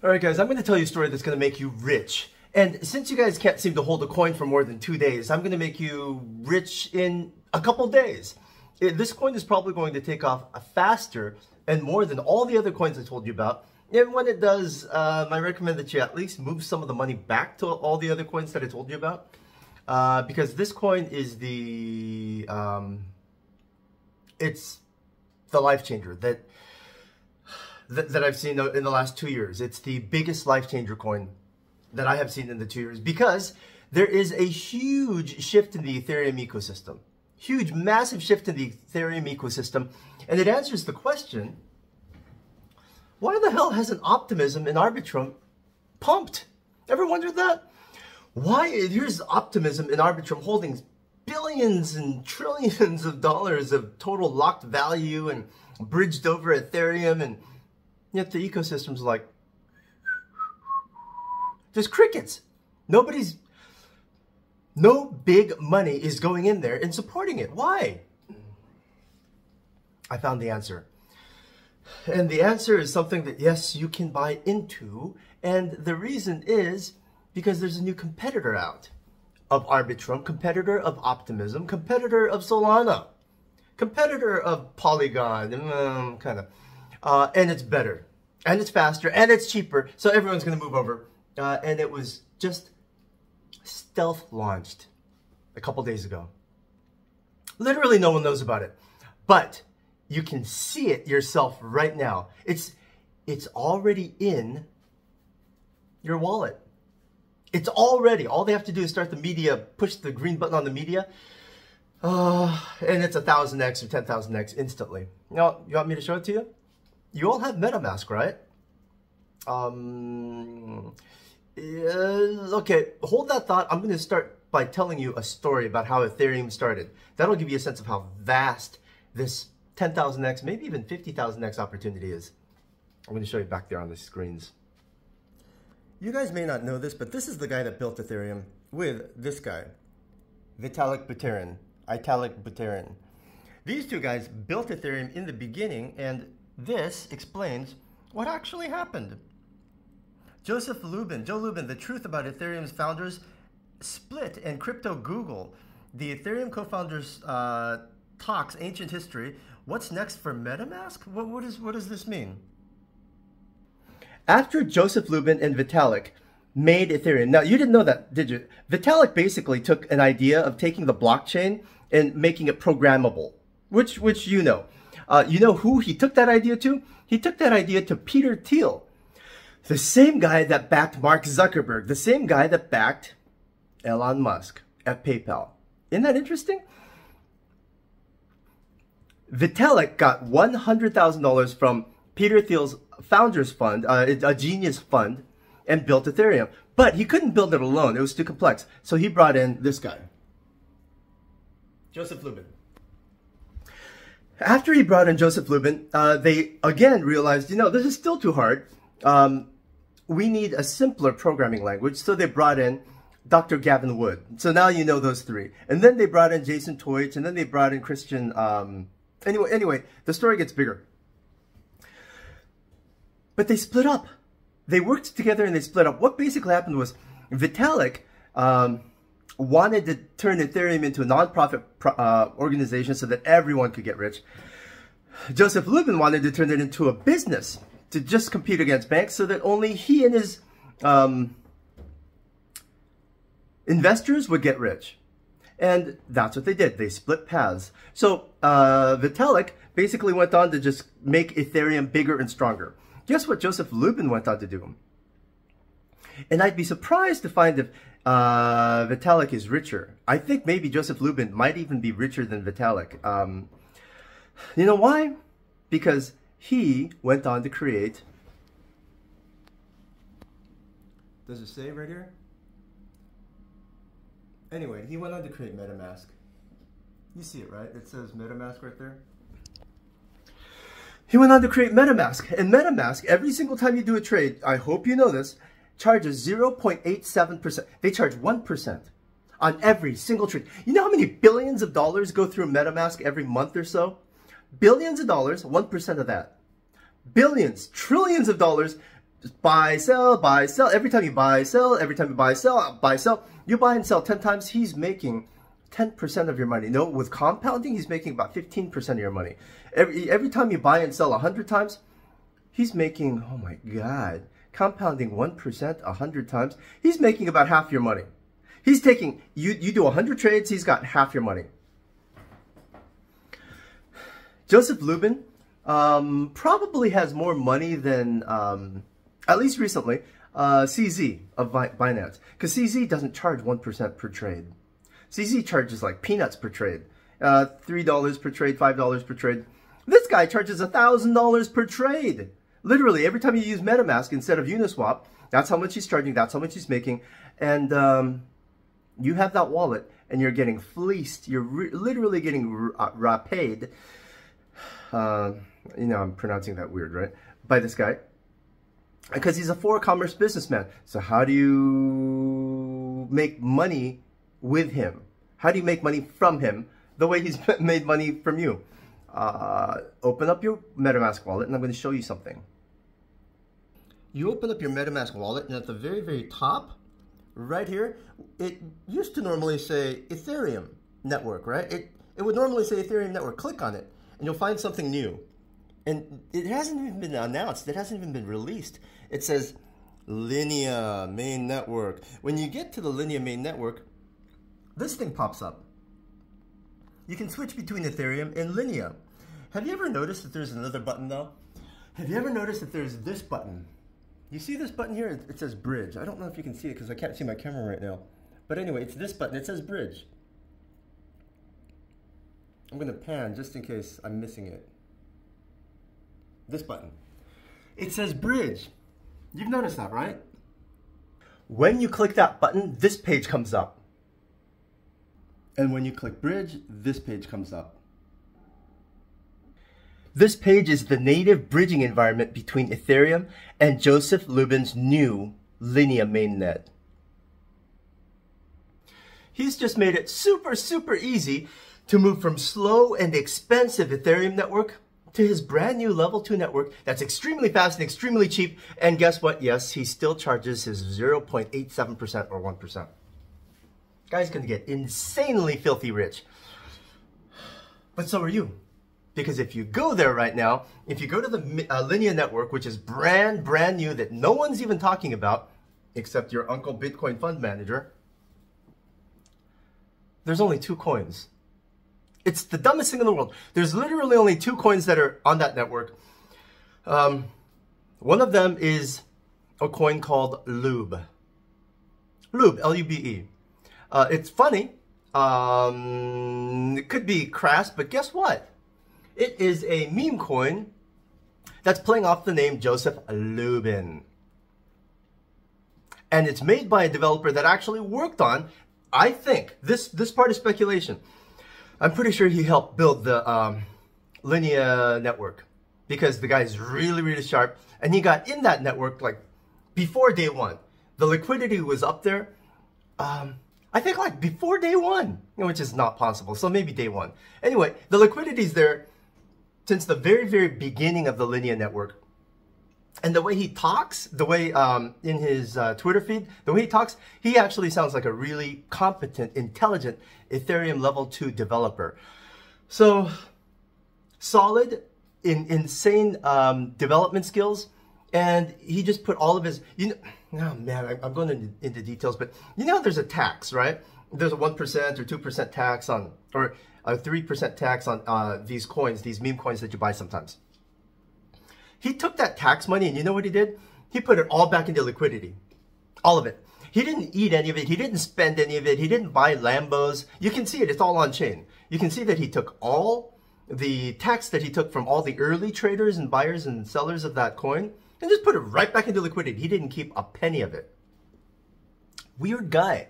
Alright guys, I'm going to tell you a story that's going to make you rich. And since you guys can't seem to hold a coin for more than 2 days, I'm going to make you rich in a couple days. This coin is probably going to take off faster and more than all the other coins I told you about. And when it does, I recommend that you at least move some of the money back to all the other coins that I told you about. Because this coin is it's the life changer that I've seen in the last 2 years. It's the biggest life changer coin that I have seen in the 2 years because there is a huge shift in the Ethereum ecosystem. Huge, massive shift in the Ethereum ecosystem. And it answers the question, why the hell hasn't Optimism and Arbitrum pumped? Ever wondered that? Why? Here's Optimism and Arbitrum holding billions and trillions of dollars of total locked value and bridged over Ethereum, and yet the ecosystem's like, there's crickets. No big money is going in there and supporting it. Why? I found the answer. And the answer is something that, yes, you can buy into. And the reason is because there's a new competitor out of Arbitrum, competitor of Optimism, competitor of Solana, competitor of Polygon, kind of. And it's better, and it's faster, and it's cheaper. So everyone's going to move over. And it was just stealth launched a couple days ago. Literally no one knows about it. But you can see it yourself right now. It's already in your wallet. It's already. All they have to do is start the media, push the green button on the media, and it's 1,000x or 10,000x instantly. Now, you want me to show it to you? You all have MetaMask, right? Okay, hold that thought. I'm going to start by telling you a story about how Ethereum started. That'll give you a sense of how vast this 10,000x, maybe even 50,000x opportunity is. I'm going to show you back there on the screens. You guys may not know this, but this is the guy that built Ethereum with this guy, Vitalik Buterin. These two guys built Ethereum in the beginning, and this explains what actually happened. Joe Lubin, the truth about Ethereum's founders split, and crypto Google. The Ethereum co-founders talks ancient history. What's next for MetaMask? What does this mean? After Joseph Lubin and Vitalik made Ethereum, now you didn't know that, did you? Vitalik basically took an idea of taking the blockchain and making it programmable, which you know. You know who he took that idea to? He took that idea to Peter Thiel, the same guy that backed Mark Zuckerberg, the same guy that backed Elon Musk at PayPal. Isn't that interesting? Vitalik got $100,000 from Peter Thiel's founders fund, a genius fund, and built Ethereum. But he couldn't build it alone. It was too complex. So he brought in this guy, Joseph Lubin. After he brought in Joseph Lubin, they again realized, this is still too hard. We need a simpler programming language. So they brought in Dr. Gavin Wood. So now you know those three. And then they brought in Jason Toich, and then they brought in Christian. Anyway, the story gets bigger. But they split up. They worked together and they split up. What basically happened was Vitalik wanted to turn Ethereum into a non-profit organization so that everyone could get rich. Joseph Lubin wanted to turn it into a business to just compete against banks so that only he and his investors would get rich. And that's what they did. They split paths. So Vitalik basically went on to just make Ethereum bigger and stronger. Guess what Joseph Lubin went on to do? And I'd be surprised to find if Vitalik is richer. I think maybe Joseph Lubin might even be richer than Vitalik. You know why? Because he went on to create... Does it say right here? Anyway, he went on to create MetaMask. You see it, right? It says MetaMask right there. He went on to create MetaMask. And MetaMask, every single time you do a trade, I hope you know this, charges 0.87%. They charge 1% on every single trade. You know how many billions of dollars go through MetaMask every month or so? Billions of dollars, 1% of that. Billions, trillions of dollars, Just buy, sell, buy, sell. Every time you buy, sell, every time you buy, sell, you buy and sell 10 times, he's making 10% of your money. No, with compounding, he's making about 15% of your money. Every time you buy and sell 100 times, he's making, oh my God, compounding 1% 100 times, he's making about half your money. He's taking, you do 100 trades, he's got half your money. Joseph Lubin probably has more money than, at least recently, CZ of Binance. Because CZ doesn't charge 1% per trade. CZ charges like peanuts per trade. $3 per trade, $5 per trade. This guy charges $1,000 per trade. Literally, every time you use MetaMask instead of Uniswap, that's how much he's charging, that's how much he's making. And you have that wallet and you're getting fleeced. You're literally getting paid. You know, I'm pronouncing that weird, right? By this guy. Because he's a for-commerce businessman. So how do you make money with him? How do you make money from him the way he's made money from you? Open up your MetaMask wallet and I'm going to show you something. You open up your MetaMask wallet and at the very, very top, right here, it used to normally say Ethereum network, right? It would normally say Ethereum network. Click on it and you'll find something new. And it hasn't even been announced. It hasn't even been released. It says Linea main network. When you get to the Linea main network, this thing pops up. You can switch between Ethereum and Linea. Have you ever noticed that there's another button though? Have you ever noticed that there's this button? You see this button here? It says bridge. I don't know if you can see it because I can't see my camera right now. But anyway, it's this button. It says bridge. I'm going to pan just in case I'm missing it. This button. It says bridge. You've noticed that, right? When you click that button, this page comes up. And when you click bridge, this page comes up. This page is the native bridging environment between Ethereum and Joseph Lubin's new Linea mainnet. He's just made it super, super easy to move from slow and expensive Ethereum network to his brand new level 2 network that's extremely fast and extremely cheap. And guess what? Yes, he still charges his 0.87% or 1%. Guy's gonna get insanely filthy rich. But so are you. Because if you go there right now, if you go to the Linea network, which is brand new that no one's even talking about, except your uncle Bitcoin fund manager, there's only 2 coins. It's the dumbest thing in the world. There's literally only 2 coins that are on that network. One of them is a coin called Lube. Lube, L-U-B-E. It's funny. It could be crass, but guess what? It is a meme coin that's playing off the name Joseph Lubin. And it's made by a developer that actually worked on, I think, this part is speculation. I'm pretty sure he helped build the Linea network because the guy is really, really sharp. And he got in that network like before day one. The liquidity was up there. I think like before day one, which is not possible. So maybe day one. Anyway, the liquidity is there since the very, very beginning of the Linea network. And the way he talks, the way in his Twitter feed, the way he talks, he actually sounds like a really competent, intelligent Ethereum level 2 developer. So solid, insane development skills. And he just put all of his, oh man, I'm going into details, but you know there's a tax, right? There's a 1% or 2% tax on, or a 3% tax on these coins, these meme coins that you buy sometimes. He took that tax money and you know what he did? He put it all back into liquidity. All of it. He didn't eat any of it. He didn't spend any of it. He didn't buy Lambos. You can see it. It's all on chain. You can see that he took all the tax that he took from all the early traders and buyers and sellers of that coin and just put it right back into liquidity. He didn't keep a penny of it. Weird guy.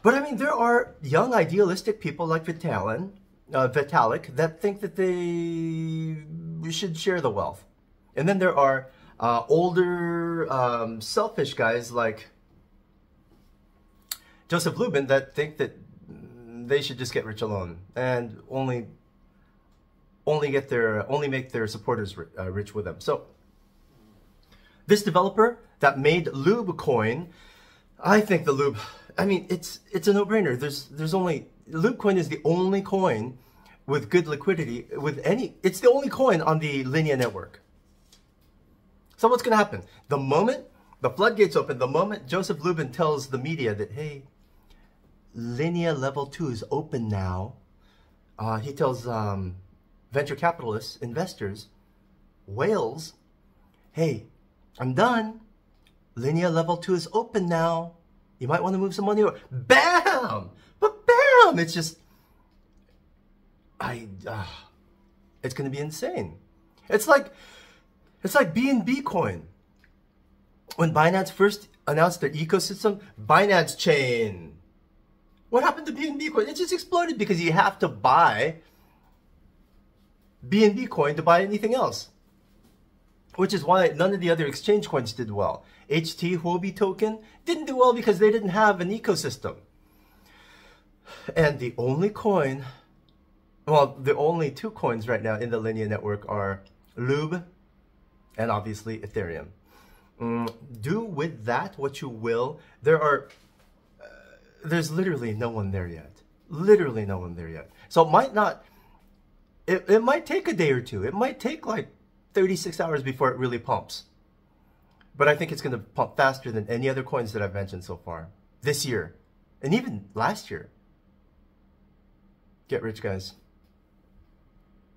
But I mean, there are young idealistic people like Vitalik that think that we should share the wealth. And then there are older, selfish guys like Joseph Lubin that think that they should just get rich alone and only make their supporters rich with them. So This developer that made Lube coin, I think the Lube, I mean, it's a no-brainer. There's only, Lube coin is the only coin with good liquidity, it's the only coin on the Linea network. So what's going to happen? The moment the floodgates open, the moment Joseph Lubin tells the media that, hey, Linea level 2 is open now, he tells venture capitalists, investors, whales, hey, I'm done. Linea level 2 is open now. You might want to move some money over. Bam! But bam! It's just, it's going to be insane. It's like BNB coin. When Binance first announced their ecosystem, Binance Chain. What happened to BNB coin? It just exploded because you have to buy BNB coin to buy anything else. Which is why none of the other exchange coins did well. HT, Huobi token, didn't do well because they didn't have an ecosystem. And the only coin, well, the only two coins right now in the Linea network are Lube and obviously Ethereum. Do with that what you will. There's literally no one there yet. Literally no one there yet. So it might not, it might take a day or two. It might take like 36 hours before it really pumps. But I think it's going to pump faster than any other coins that I've mentioned so far. This year. And even last year. Get rich, guys.